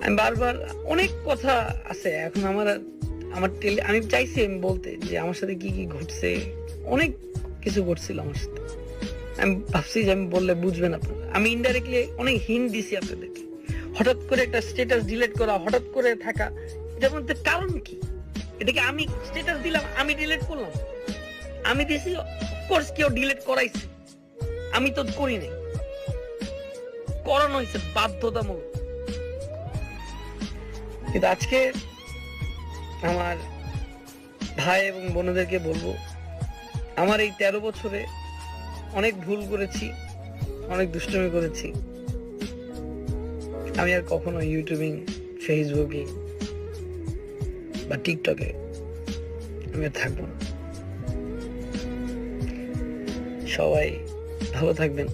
আমি বারবার অনেক কথা আছে এখন আমি চাইছি আমি বলতে যে আমার সাথে কি কি ঘটছে, অনেক কিছু ঘটছিল আমার সাথে। আমি ভাবছি যে আমি বললে বুঝবেন আপনারা। আমি ইনডাইরেক্টলি অনেক হিন্ট দিছি আপনাদেরকে। হঠাৎ করে একটা স্ট্যাটাস ডিলিট করা, হঠাৎ করে থাকা, এটার মধ্যে কারণ কি? এটাকে আমি স্ট্যাটাস দিলাম, আমি ডিলিট করলাম, আমি দিছি, অফকোর্স কেউ ডিলিট করাইছে, আমি তো করি নাই, করানো হয়েছে বাধ্যতামূলক। কিন্তু আজকে আমার ভাই এবং বোনদেরকে বলবো, আমার এই 13 বছরে অনেক ভুল করেছি, অনেক দুষ্টুমি করেছি। আমি আর কখনো ইউটিউবিং, ফেসবুকে বা টিকটকে আমি আর থাকবো না। সবাই ভালো থাকবেন।